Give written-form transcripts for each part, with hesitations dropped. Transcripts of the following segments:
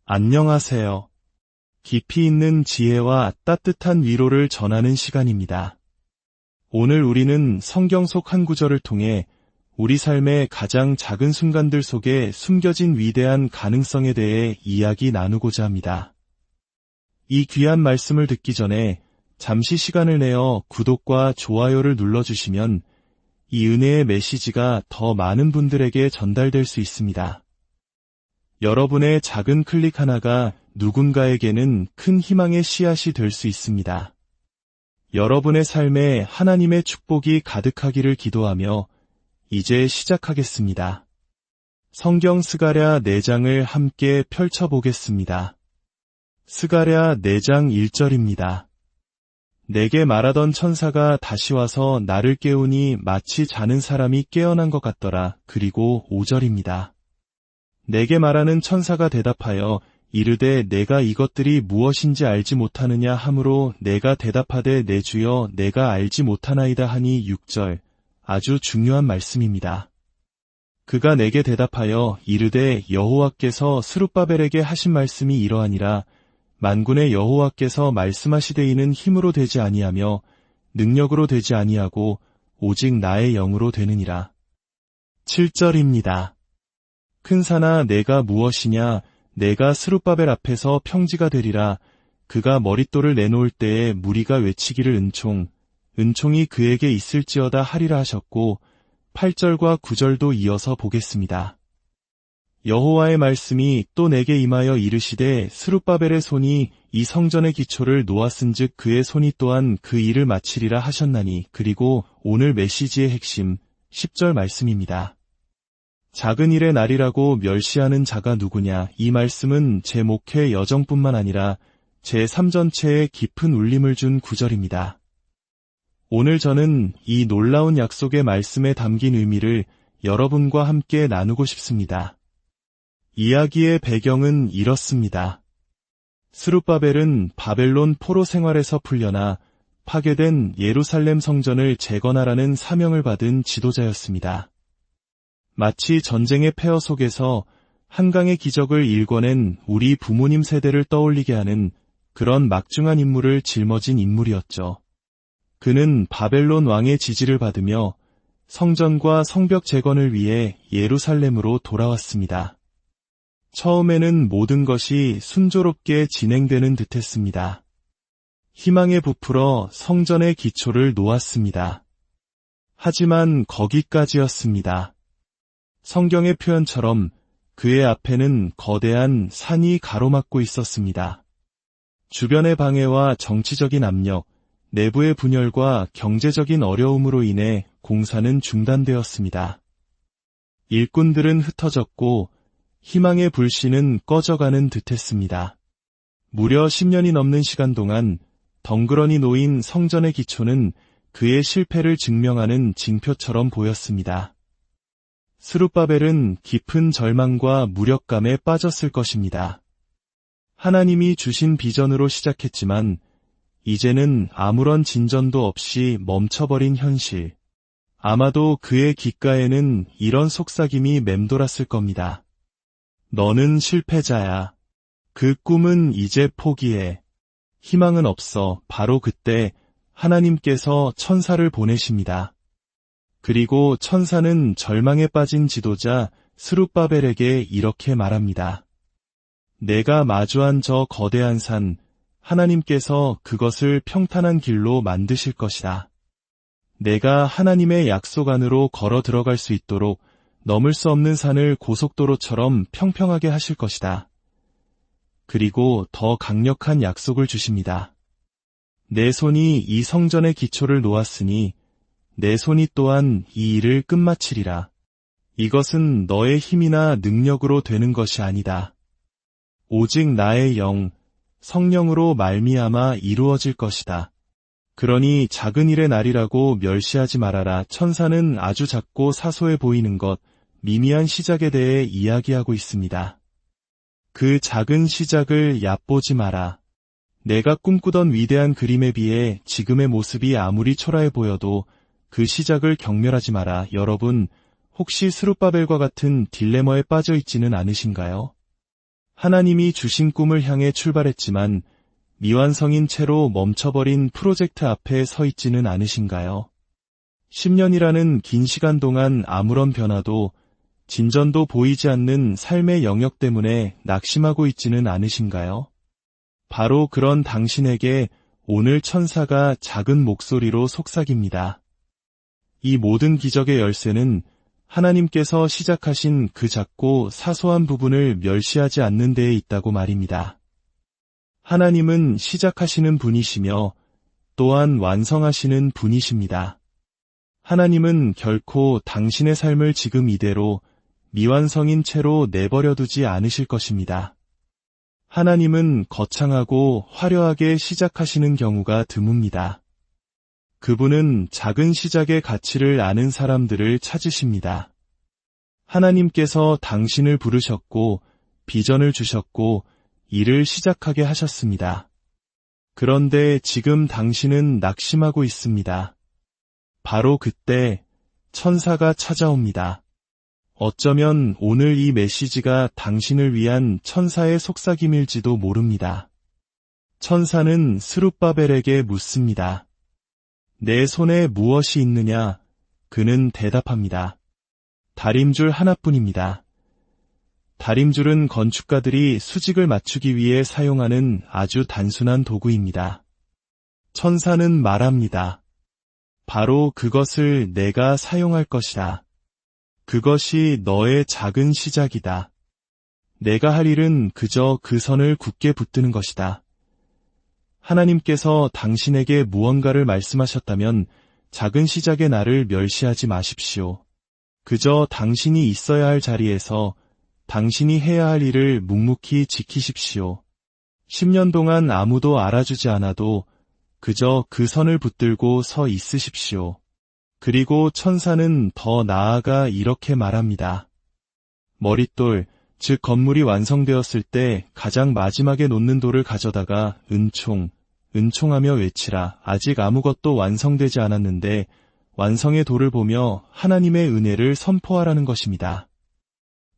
안녕하세요. 깊이 있는 지혜와 따뜻한 위로를 전하는 시간입니다. 오늘 우리는 성경 속 한 구절을 통해 우리 삶의 가장 작은 순간들 속에 숨겨진 위대한 가능성에 대해 이야기 나누고자 합니다. 이 귀한 말씀을 듣기 전에 잠시 시간을 내어 구독과 좋아요를 눌러주시면 이 은혜의 메시지가 더 많은 분들에게 전달될 수 있습니다. 여러분의 작은 클릭 하나가 누군가에게는 큰 희망의 씨앗이 될 수 있습니다. 여러분의 삶에 하나님의 축복이 가득하기를 기도하며 이제 시작하겠습니다. 성경 스가랴 4장을 함께 펼쳐보겠습니다. 스가랴 4장 1절입니다. 내게 말하던 천사가 다시 와서 나를 깨우니 마치 자는 사람이 깨어난 것 같더라. 그리고 5절입니다. 내게 말하는 천사가 대답하여 이르되 내가 이것들이 무엇인지 알지 못하느냐 하므로 내가 대답하되 내 주여 내가 알지 못하나이다 하니 6절. 아주 중요한 말씀입니다. 그가 내게 대답하여 이르되 여호와께서 스룹바벨에게 하신 말씀이 이러하니라. 만군의 여호와께서 말씀하시되 이는 힘으로 되지 아니하며 능력으로 되지 아니하고 오직 나의 영으로 되느니라. 7절입니다. 큰 산아 내가 무엇이냐 내가 스룹바벨 앞에서 평지가 되리라. 그가 머릿돌을 내놓을 때에 무리가 외치기를 은총이 그에게 있을지어다 하리라 하셨고 8절과 9절도 이어서 보겠습니다. 여호와의 말씀이 또 내게 임하여 이르시되 스룹바벨의 손이 이 성전의 기초를 놓았은즉 그의 손이 또한 그 일을 마치리라 하셨나니. 그리고 오늘 메시지의 핵심 10절 말씀입니다. 작은 일의 날이라고 멸시하는 자가 누구냐. 이 말씀은 제 목회 여정뿐만 아니라 제 삶 전체에 깊은 울림을 준 구절입니다. 오늘 저는 이 놀라운 약속의 말씀에 담긴 의미를 여러분과 함께 나누고 싶습니다. 이야기의 배경은 이렇습니다. 스룹바벨은 바벨론 포로 생활에서 풀려나 파괴된 예루살렘 성전을 재건하라는 사명을 받은 지도자였습니다. 마치 전쟁의 폐허 속에서 한강의 기적을 일궈낸 우리 부모님 세대를 떠올리게 하는 그런 막중한 임무를 짊어진 인물이었죠. 그는 바벨론 왕의 지지를 받으며 성전과 성벽 재건을 위해 예루살렘으로 돌아왔습니다. 처음에는 모든 것이 순조롭게 진행되는 듯했습니다. 희망에 부풀어 성전의 기초를 놓았습니다. 하지만 거기까지였습니다. 성경의 표현처럼 그의 앞에는 거대한 산이 가로막고 있었습니다. 주변의 방해와 정치적인 압력, 내부의 분열과 경제적인 어려움으로 인해 공사는 중단되었습니다. 일꾼들은 흩어졌고 희망의 불씨는 꺼져가는 듯했습니다. 무려 10년이 넘는 시간 동안 덩그러니 놓인 성전의 기초는 그의 실패를 증명하는 징표처럼 보였습니다. 스룹바벨은 깊은 절망과 무력감에 빠졌을 것입니다. 하나님이 주신 비전으로 시작했지만 이제는 아무런 진전도 없이 멈춰버린 현실. 아마도 그의 귓가에는 이런 속삭임이 맴돌았을 겁니다. 너는 실패자야. 그 꿈은 이제 포기해. 희망은 없어. 바로 그때 하나님께서 천사를 보내십니다. 그리고 천사는 절망에 빠진 지도자 스룹바벨에게 이렇게 말합니다. 내가 마주한 저 거대한 산, 하나님께서 그것을 평탄한 길로 만드실 것이다. 내가 하나님의 약속 안으로 걸어 들어갈 수 있도록 넘을 수 없는 산을 고속도로처럼 평평하게 하실 것이다. 그리고 더 강력한 약속을 주십니다. 내 손이 이 성전의 기초를 놓았으니 내 손이 또한 이 일을 끝마치리라. 이것은 너의 힘이나 능력으로 되는 것이 아니다. 오직 나의 영, 성령으로 말미암아 이루어질 것이다. 그러니 작은 일의 날이라고 멸시하지 말아라. 천사는 아주 작고 사소해 보이는 것, 미미한 시작에 대해 이야기하고 있습니다. 그 작은 시작을 얕보지 마라. 내가 꿈꾸던 위대한 그림에 비해 지금의 모습이 아무리 초라해 보여도 그 시작을 경멸하지 마라. 여러분, 혹시 스룹바벨과 같은 딜레마에 빠져 있지는 않으신가요? 하나님이 주신 꿈을 향해 출발했지만 미완성인 채로 멈춰버린 프로젝트 앞에 서 있지는 않으신가요? 10년이라는 긴 시간 동안 아무런 변화도 진전도 보이지 않는 삶의 영역 때문에 낙심하고 있지는 않으신가요? 바로 그런 당신에게 오늘 천사가 작은 목소리로 속삭입니다. 이 모든 기적의 열쇠는 하나님께서 시작하신 그 작고 사소한 부분을 멸시하지 않는 데에 있다고 말입니다. 하나님은 시작하시는 분이시며 또한 완성하시는 분이십니다. 하나님은 결코 당신의 삶을 지금 이대로 미완성인 채로 내버려두지 않으실 것입니다. 하나님은 거창하고 화려하게 시작하시는 경우가 드뭅니다. 그분은 작은 시작의 가치를 아는 사람들을 찾으십니다. 하나님께서 당신을 부르셨고 비전을 주셨고 일을 시작하게 하셨습니다. 그런데 지금 당신은 낙심하고 있습니다. 바로 그때 천사가 찾아옵니다. 어쩌면 오늘 이 메시지가 당신을 위한 천사의 속삭임일지도 모릅니다. 천사는 스룹바벨에게 묻습니다. 내 손에 무엇이 있느냐? 그는 대답합니다. 다림줄 하나뿐입니다. 다림줄은 건축가들이 수직을 맞추기 위해 사용하는 아주 단순한 도구입니다. 천사는 말합니다. 바로 그것을 내가 사용할 것이다. 그것이 너의 작은 시작이다. 내가 할 일은 그저 그 선을 굳게 붙드는 것이다. 하나님께서 당신에게 무언가를 말씀하셨다면 작은 시작의 날을 멸시하지 마십시오. 그저 당신이 있어야 할 자리에서 당신이 해야 할 일을 묵묵히 지키십시오. 10년 동안 아무도 알아주지 않아도 그저 그 선을 붙들고 서 있으십시오. 그리고 천사는 더 나아가 이렇게 말합니다. 머릿돌, 즉 건물이 완성되었을 때 가장 마지막에 놓는 돌을 가져다가 은총하며 외치라. 아직 아무것도 완성되지 않았는데 완성의 돌을 보며 하나님의 은혜를 선포하라는 것입니다.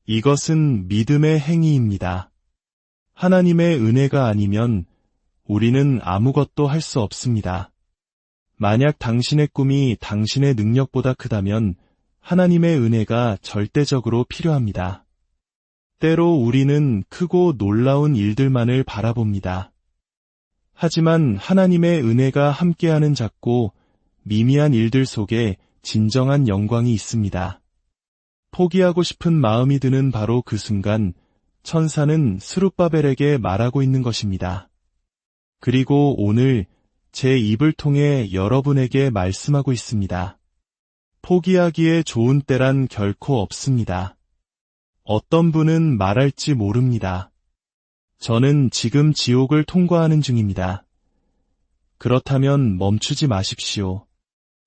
이것은 믿음의 행위입니다. 하나님의 은혜가 아니면 우리는 아무것도 할 수 없습니다. 만약 당신의 꿈이 당신의 능력보다 크다면 하나님의 은혜가 절대적으로 필요합니다. 때로 우리는 크고 놀라운 일들만을 바라봅니다. 하지만 하나님의 은혜가 함께하는 작고 미미한 일들 속에 진정한 영광이 있습니다. 포기하고 싶은 마음이 드는 바로 그 순간 천사는 스룹바벨에게 말하고 있는 것입니다. 그리고 오늘 제 입을 통해 여러분에게 말씀하고 있습니다. 포기하기에 좋은 때란 결코 없습니다. 어떤 분은 말할지 모릅니다. 저는 지금 지옥을 통과하는 중입니다. 그렇다면 멈추지 마십시오.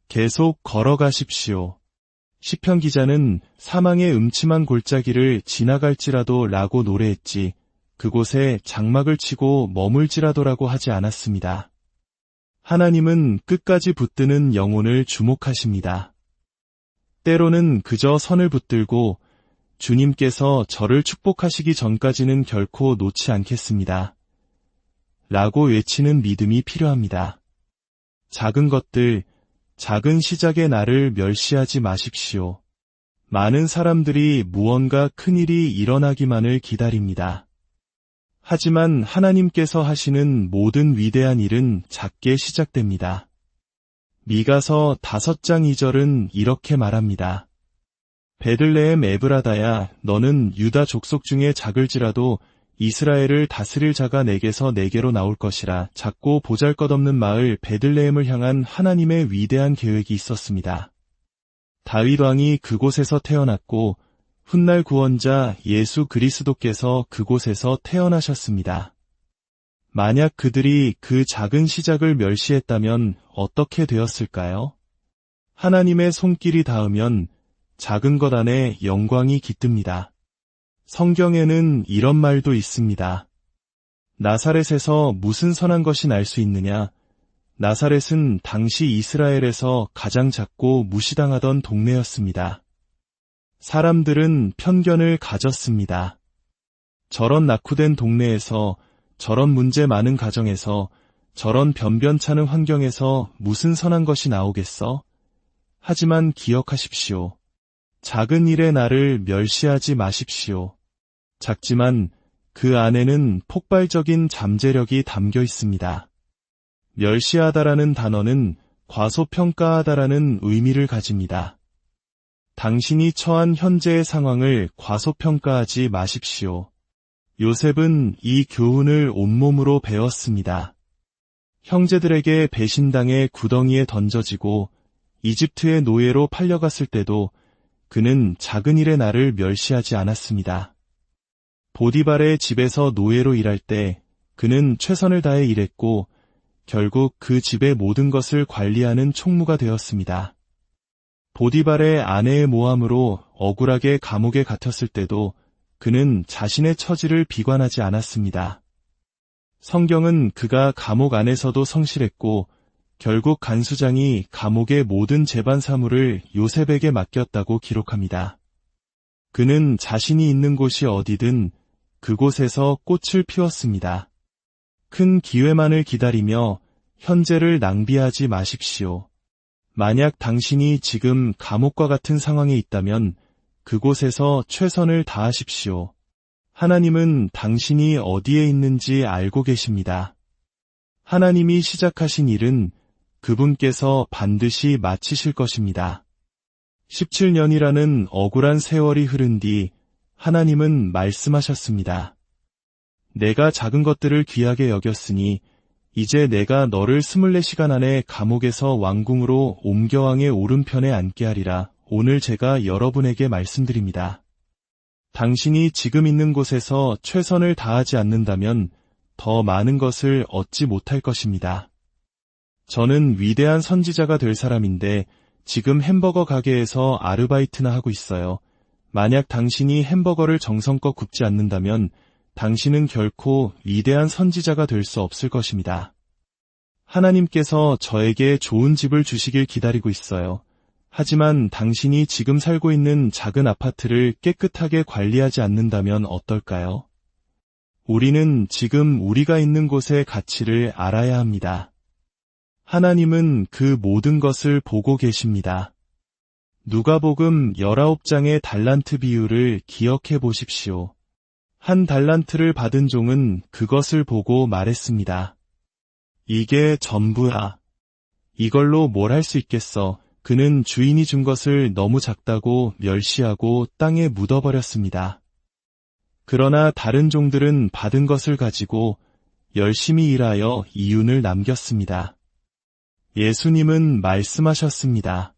계속 걸어가십시오. 시편 기자는 사망의 음침한 골짜기를 지나갈지라도 라고 노래했지 그곳에 장막을 치고 머물지라도라고 하지 않았습니다. 하나님은 끝까지 붙드는 영혼을 주목하십니다. 때로는 그저 선을 붙들고 주님께서 저를 축복하시기 전까지는 결코 놓지 않겠습니다. 라고 외치는 믿음이 필요합니다. 작은 것들, 작은 시작의 날을 멸시하지 마십시오. 많은 사람들이 무언가 큰일이 일어나기만을 기다립니다. 하지만 하나님께서 하시는 모든 위대한 일은 작게 시작됩니다. 미가서 5장 2절은 이렇게 말합니다. 베들레헴 에브라다야 너는 유다 족속 중에 작을지라도 이스라엘을 다스릴 자가 내게서 내게로 나올 것이라. 작고 보잘것없는 마을 베들레헴을 향한 하나님의 위대한 계획이 있었습니다. 다윗 왕이 그곳에서 태어났고 훗날 구원자 예수 그리스도께서 그곳에서 태어나셨습니다. 만약 그들이 그 작은 시작을 멸시했다면 어떻게 되었을까요? 하나님의 손길이 닿으면 작은 것 안에 영광이 깃듭니다. 성경에는 이런 말도 있습니다. 나사렛에서 무슨 선한 것이 날 수 있느냐? 나사렛은 당시 이스라엘에서 가장 작고 무시당하던 동네였습니다. 사람들은 편견을 가졌습니다. 저런 낙후된 동네에서, 저런 문제 많은 가정에서, 저런 변변찮은 환경에서 무슨 선한 것이 나오겠어? 하지만 기억하십시오. 작은 일에 나를 멸시하지 마십시오. 작지만 그 안에는 폭발적인 잠재력이 담겨 있습니다. 멸시하다라는 단어는 과소평가하다라는 의미를 가집니다. 당신이 처한 현재의 상황을 과소평가하지 마십시오. 요셉은 이 교훈을 온몸으로 배웠습니다. 형제들에게 배신당해 구덩이에 던져지고 이집트의 노예로 팔려갔을 때도 그는 작은 일에 나를 멸시하지 않았습니다. 보디발의 집에서 노예로 일할 때 그는 최선을 다해 일했고 결국 그 집의 모든 것을 관리하는 총무가 되었습니다. 보디발의 아내의 모함으로 억울하게 감옥에 갇혔을 때도 그는 자신의 처지를 비관하지 않았습니다. 성경은 그가 감옥 안에서도 성실했고 결국 간수장이 감옥의 모든 재반 사무를 요셉에게 맡겼다고 기록합니다. 그는 자신이 있는 곳이 어디든 그곳에서 꽃을 피웠습니다. 큰 기회만을 기다리며 현재를 낭비하지 마십시오. 만약 당신이 지금 감옥과 같은 상황에 있다면 그곳에서 최선을 다하십시오. 하나님은 당신이 어디에 있는지 알고 계십니다. 하나님이 시작하신 일은 그분께서 반드시 마치실 것입니다. 17년이라는 억울한 세월이 흐른 뒤 하나님은 말씀하셨습니다. 내가 작은 것들을 귀하게 여겼으니 이제 내가 너를 24시간 안에 감옥에서 왕궁으로 옮겨왕의 오른편에 앉게 하리라. 오늘 제가 여러분에게 말씀드립니다. 당신이 지금 있는 곳에서 최선을 다하지 않는다면 더 많은 것을 얻지 못할 것입니다. 저는 위대한 선지자가 될 사람인데 지금 햄버거 가게에서 아르바이트나 하고 있어요. 만약 당신이 햄버거를 정성껏 굽지 않는다면 당신은 결코 위대한 선지자가 될 수 없을 것입니다. 하나님께서 저에게 좋은 집을 주시길 기다리고 있어요. 하지만 당신이 지금 살고 있는 작은 아파트를 깨끗하게 관리하지 않는다면 어떨까요? 우리는 지금 우리가 있는 곳의 가치를 알아야 합니다. 하나님은 그 모든 것을 보고 계십니다. 누가복음 19장의 달란트 비유를 기억해 보십시오. 한 달란트를 받은 종은 그것을 보고 말했습니다. 이게 전부야. 이걸로 뭘 할 수 있겠어. 그는 주인이 준 것을 너무 작다고 멸시하고 땅에 묻어버렸습니다. 그러나 다른 종들은 받은 것을 가지고 열심히 일하여 이윤을 남겼습니다. 예수님은 말씀하셨습니다.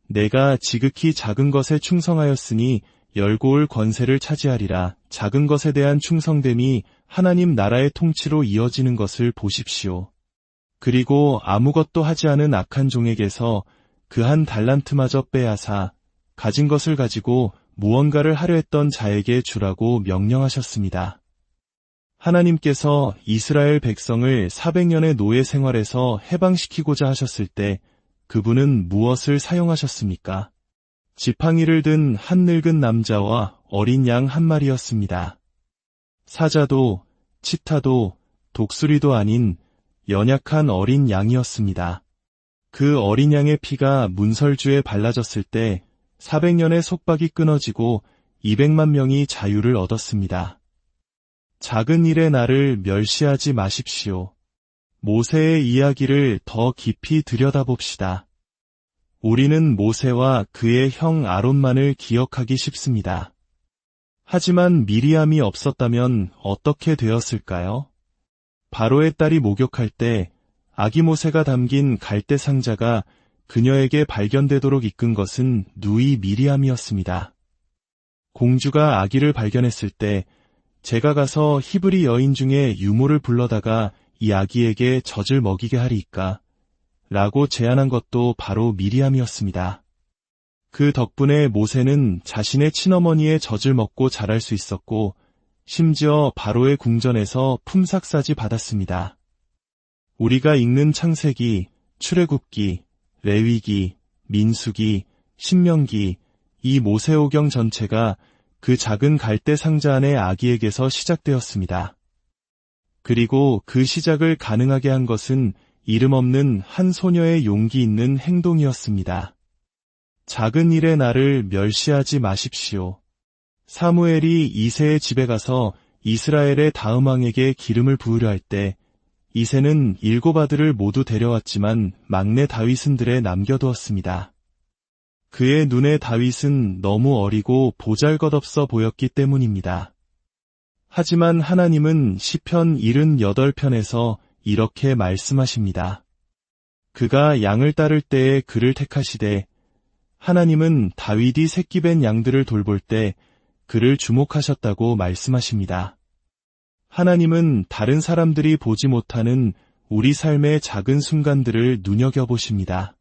내가 지극히 작은 것에 충성하였으니 열고 올 권세를 차지하리라. 작은 것에 대한 충성됨이 하나님 나라의 통치로 이어지는 것을 보십시오. 그리고 아무것도 하지 않은 악한 종에게서 그 한 달란트마저 빼앗아 가진 것을 가지고 무언가를 하려 했던 자에게 주라고 명령하셨습니다. 하나님께서 이스라엘 백성을 400년의 노예 생활에서 해방시키고자 하셨을 때 그분은 무엇을 사용하셨습니까? 지팡이를 든 한 늙은 남자와 어린 양 한 마리였습니다. 사자도 치타도 독수리도 아닌 연약한 어린 양이었습니다. 그 어린 양의 피가 문설주에 발라졌을 때 400년의 속박이 끊어지고 200만 명이 자유를 얻었습니다. 작은 일에 나를 멸시하지 마십시오. 모세의 이야기를 더 깊이 들여다봅시다. 우리는 모세와 그의 형 아론만을 기억하기 쉽습니다. 하지만 미리암이 없었다면 어떻게 되었을까요? 바로의 딸이 목욕할 때 아기 모세가 담긴 갈대 상자가 그녀에게 발견되도록 이끈 것은 누이 미리암이었습니다. 공주가 아기를 발견했을 때 제가 가서 히브리 여인 중에 유모를 불러다가 이 아기에게 젖을 먹이게 하리이까? 라고 제안한 것도 바로 미리암이었습니다. 그 덕분에 모세는 자신의 친어머니의 젖을 먹고 자랄 수 있었고 심지어 바로의 궁전에서 품삯까지 받았습니다. 우리가 읽는 창세기, 출애굽기, 레위기, 민수기, 신명기, 이 모세오경 전체가 그 작은 갈대 상자 안의 아기에게서 시작되었습니다. 그리고 그 시작을 가능하게 한 것은 이름 없는 한 소녀의 용기 있는 행동이었습니다. 작은 일에 나를 멸시하지 마십시오. 사무엘이 이새의 집에 가서 이스라엘의 다음 왕에게 기름을 부으려 할 때 이새는 7 아들을 모두 데려왔지만 막내 다윗은 들에 남겨두었습니다. 그의 눈에 다윗은 너무 어리고 보잘것없어 보였기 때문입니다. 하지만 하나님은 시편 78편에서 이렇게 말씀하십니다. 그가 양을 따를 때에 그를 택하시되 하나님은 다윗이 새끼 뵌 양들을 돌볼 때 그를 주목하셨다고 말씀하십니다. 하나님은 다른 사람들이 보지 못하는 우리 삶의 작은 순간들을 눈여겨보십니다.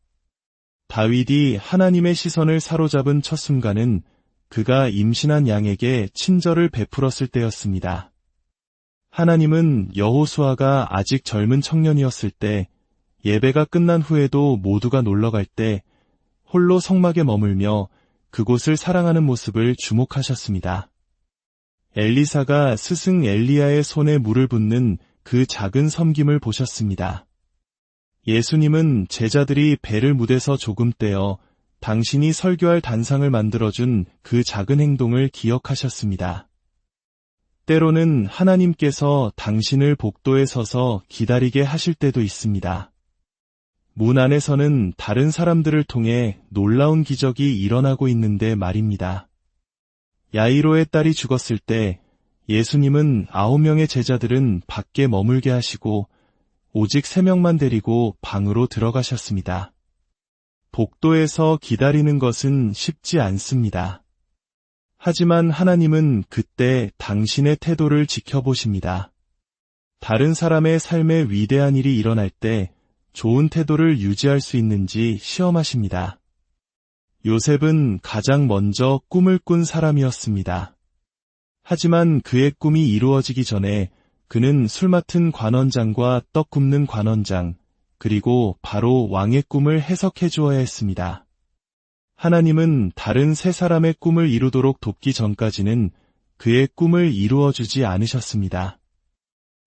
다윗이 하나님의 시선을 사로잡은 첫 순간은 그가 임신한 양에게 친절을 베풀었을 때였습니다. 하나님은 여호수아가 아직 젊은 청년이었을 때 예배가 끝난 후에도 모두가 놀러갈 때 홀로 성막에 머물며 그곳을 사랑하는 모습을 주목하셨습니다. 엘리사가 스승 엘리야의 손에 물을 붓는 그 작은 섬김을 보셨습니다. 예수님은 제자들이 배를 무대서 조금 떼어 당신이 설교할 단상을 만들어준 그 작은 행동을 기억하셨습니다. 때로는 하나님께서 당신을 복도에 서서 기다리게 하실 때도 있습니다. 문 안에서는 다른 사람들을 통해 놀라운 기적이 일어나고 있는데 말입니다. 야이로의 딸이 죽었을 때 예수님은 9명의 제자들은 밖에 머물게 하시고 오직 3명만 데리고 방으로 들어가셨습니다. 복도에서 기다리는 것은 쉽지 않습니다. 하지만 하나님은 그때 당신의 태도를 지켜보십니다. 다른 사람의 삶에 위대한 일이 일어날 때 좋은 태도를 유지할 수 있는지 시험하십니다. 요셉은 가장 먼저 꿈을 꾼 사람이었습니다. 하지만 그의 꿈이 이루어지기 전에 그는 술 맡은 관원장과 떡 굽는 관원장, 그리고 바로 왕의 꿈을 해석해 주어야 했습니다. 하나님은 다른 3사람의 꿈을 이루도록 돕기 전까지는 그의 꿈을 이루어주지 않으셨습니다.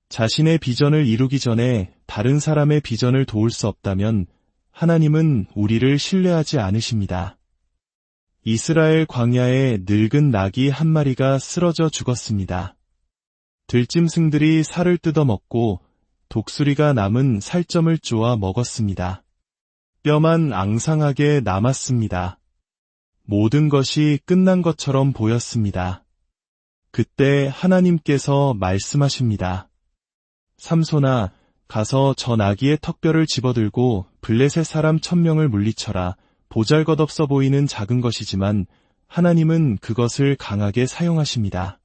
자신의 비전을 이루기 전에 다른 사람의 비전을 도울 수 없다면 하나님은 우리를 신뢰하지 않으십니다. 이스라엘 광야에 늙은 낙이 한 마리가 쓰러져 죽었습니다. 들짐승들이 살을 뜯어먹고 독수리가 남은 살점을 쪼아 먹었습니다. 뼈만 앙상하게 남았습니다. 모든 것이 끝난 것처럼 보였습니다. 그때 하나님께서 말씀하십니다. 삼손아, 가서 저 나귀의 턱뼈를 집어들고 블레셋 사람 1000명을 물리쳐라. 보잘것없어 보이는 작은 것이지만 하나님은 그것을 강하게 사용하십니다.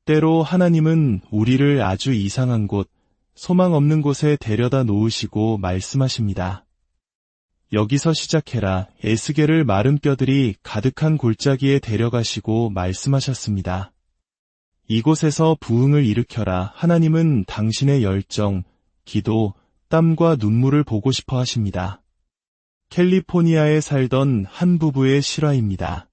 때로 하나님은 우리를 아주 이상한 곳, 소망 없는 곳에 데려다 놓으시고 말씀하십니다. 여기서 시작해라. 에스겔을 마른 뼈들이 가득한 골짜기에 데려가시고 말씀하셨습니다. 이곳에서 부흥을 일으켜라. 하나님은 당신의 열정, 기도, 땀과 눈물을 보고 싶어 하십니다. 캘리포니아에 살던 한 부부의 실화입니다.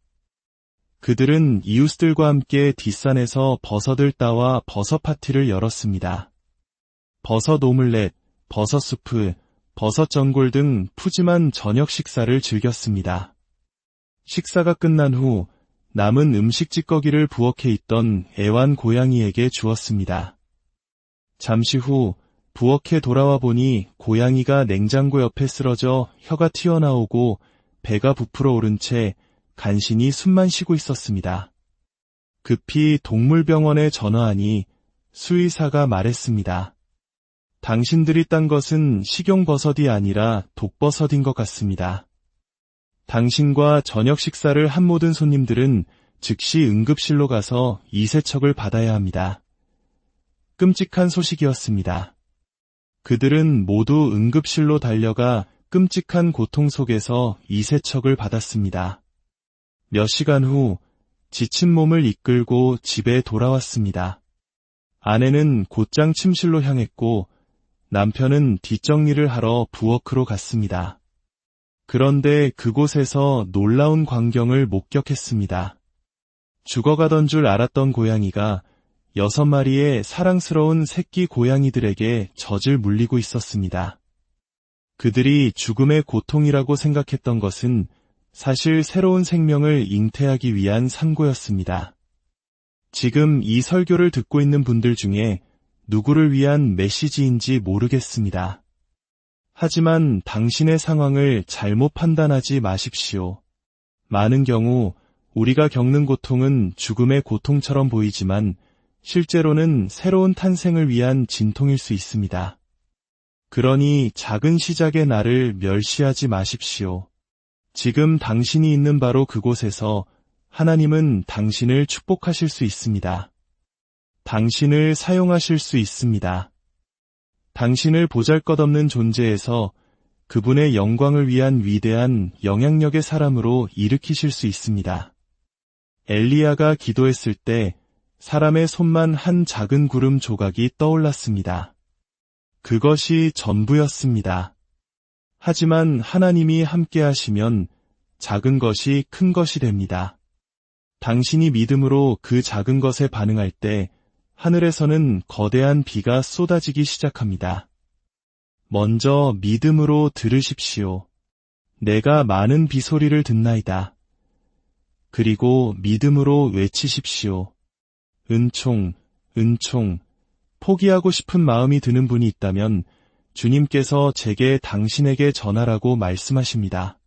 그들은 이웃들과 함께 뒷산에서 버섯을 따와 버섯 파티를 열었습니다. 버섯 오믈렛, 버섯 수프, 버섯 전골 등 푸짐한 저녁 식사를 즐겼습니다. 식사가 끝난 후 남은 음식 찌꺼기를 부엌에 있던 애완 고양이에게 주었습니다. 잠시 후 부엌에 돌아와 보니 고양이가 냉장고 옆에 쓰러져 혀가 튀어나오고 배가 부풀어 오른 채 간신히 숨만 쉬고 있었습니다. 급히 동물병원에 전화하니 수의사가 말했습니다. 당신들이 딴 것은 식용버섯이 아니라 독버섯인 것 같습니다. 당신과 저녁 식사를 한 모든 손님들은 즉시 응급실로 가서 이세척을 받아야 합니다. 끔찍한 소식이었습니다. 그들은 모두 응급실로 달려가 끔찍한 고통 속에서 이세척을 받았습니다. 몇 시간 후 지친 몸을 이끌고 집에 돌아왔습니다. 아내는 곧장 침실로 향했고 남편은 뒷정리를 하러 부엌으로 갔습니다. 그런데 그곳에서 놀라운 광경을 목격했습니다. 죽어가던 줄 알았던 고양이가 6마리의 사랑스러운 새끼 고양이들에게 젖을 물리고 있었습니다. 그들이 죽음의 고통이라고 생각했던 것은 사실 새로운 생명을 잉태하기 위한 상고였습니다. 지금 이 설교를 듣고 있는 분들 중에 누구를 위한 메시지인지 모르겠습니다. 하지만 당신의 상황을 잘못 판단하지 마십시오. 많은 경우 우리가 겪는 고통은 죽음의 고통처럼 보이지만 실제로는 새로운 탄생을 위한 진통일 수 있습니다. 그러니 작은 시작의 날을 멸시하지 마십시오. 지금 당신이 있는 바로 그곳에서 하나님은 당신을 축복하실 수 있습니다. 당신을 사용하실 수 있습니다. 당신을 보잘것없는 존재에서 그분의 영광을 위한 위대한 영향력의 사람으로 일으키실 수 있습니다. 엘리야가 기도했을 때 사람의 손만 한 작은 구름 조각이 떠올랐습니다. 그것이 전부였습니다. 하지만 하나님이 함께 하시면 작은 것이 큰 것이 됩니다. 당신이 믿음으로 그 작은 것에 반응할 때 하늘에서는 거대한 비가 쏟아지기 시작합니다. 먼저 믿음으로 들으십시오. 내가 많은 비소리를 듣나이다. 그리고 믿음으로 외치십시오. 은총, 은총. 포기하고 싶은 마음이 드는 분이 있다면 주님께서 제게 당신에게 전하라고 말씀하십니다.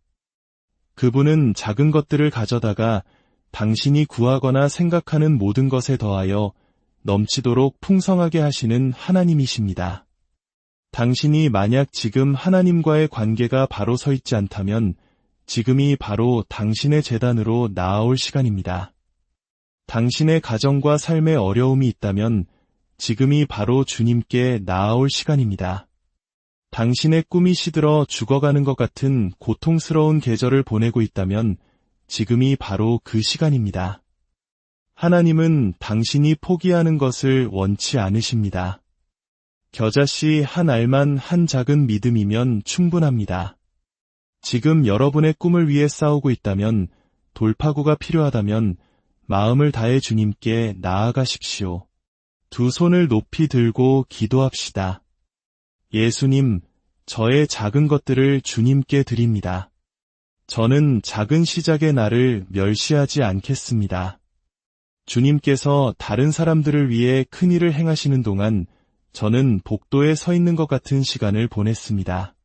그분은 작은 것들을 가져다가 당신이 구하거나 생각하는 모든 것에 더하여 넘치도록 풍성하게 하시는 하나님이십니다. 당신이 만약 지금 하나님과의 관계가 바로 서 있지 않다면 지금이 바로 당신의 제단으로 나아올 시간입니다. 당신의 가정과 삶에 어려움이 있다면 지금이 바로 주님께 나아올 시간입니다. 당신의 꿈이 시들어 죽어가는 것 같은 고통스러운 계절을 보내고 있다면 지금이 바로 그 시간입니다. 하나님은 당신이 포기하는 것을 원치 않으십니다. 겨자씨 한 알만 한 작은 믿음이면 충분합니다. 지금 여러분의 꿈을 위해 싸우고 있다면, 돌파구가 필요하다면 마음을 다해 주님께 나아가십시오. 두 손을 높이 들고 기도합시다. 예수님, 저의 작은 것들을 주님께 드립니다. 저는 작은 시작의 날을 멸시하지 않겠습니다. 주님께서 다른 사람들을 위해 큰 일을 행하시는 동안 저는 복도에 서 있는 것 같은 시간을 보냈습니다.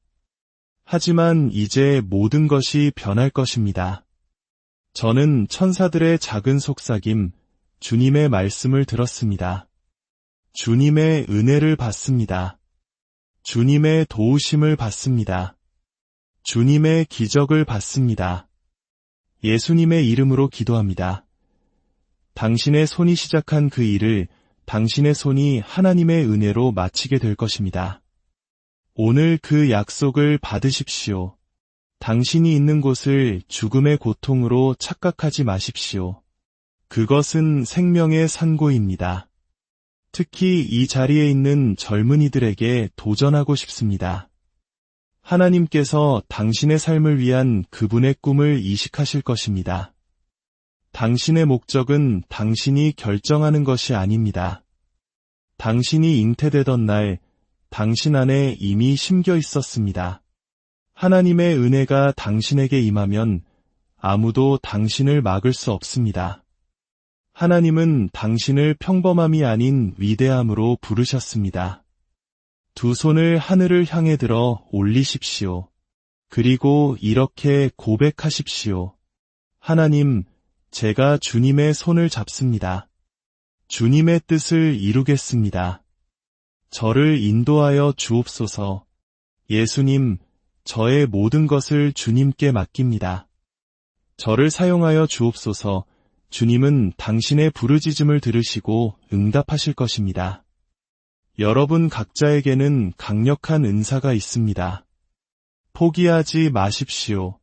하지만 이제 모든 것이 변할 것입니다. 저는 천사들의 작은 속삭임, 주님의 말씀을 들었습니다. 주님의 은혜를 받습니다. 주님의 도우심을 받습니다. 주님의 기적을 받습니다. 예수님의 이름으로 기도합니다. 당신의 손이 시작한 그 일을 당신의 손이 하나님의 은혜로 마치게 될 것입니다. 오늘 그 약속을 받으십시오. 당신이 있는 곳을 죽음의 고통으로 착각하지 마십시오. 그것은 생명의 산고입니다. 특히 이 자리에 있는 젊은이들에게 도전하고 싶습니다. 하나님께서 당신의 삶을 위한 그분의 꿈을 이식하실 것입니다. 당신의 목적은 당신이 결정하는 것이 아닙니다. 당신이 잉태되던 날, 당신 안에 이미 심겨 있었습니다. 하나님의 은혜가 당신에게 임하면 아무도 당신을 막을 수 없습니다. 하나님은 당신을 평범함이 아닌 위대함으로 부르셨습니다. 두 손을 하늘을 향해 들어 올리십시오. 그리고 이렇게 고백하십시오. 하나님, 제가 주님의 손을 잡습니다. 주님의 뜻을 이루겠습니다. 저를 인도하여 주옵소서. 예수님, 저의 모든 것을 주님께 맡깁니다. 저를 사용하여 주옵소서. 주님은 당신의 부르짖음을 들으시고 응답하실 것입니다. 여러분 각자에게는 강력한 은사가 있습니다. 포기하지 마십시오.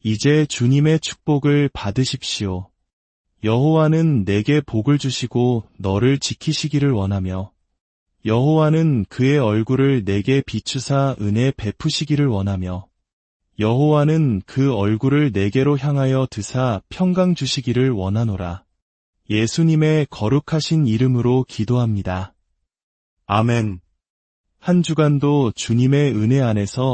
이제 주님의 축복을 받으십시오. 여호와는 내게 복을 주시고 너를 지키시기를 원하며 여호와는 그의 얼굴을 내게 비추사 은혜 베푸시기를 원하며 여호와는 그 얼굴을 내게로 향하여 드사 평강 주시기를 원하노라. 예수님의 거룩하신 이름으로 기도합니다. 아멘. 한 주간도 주님의 은혜 안에서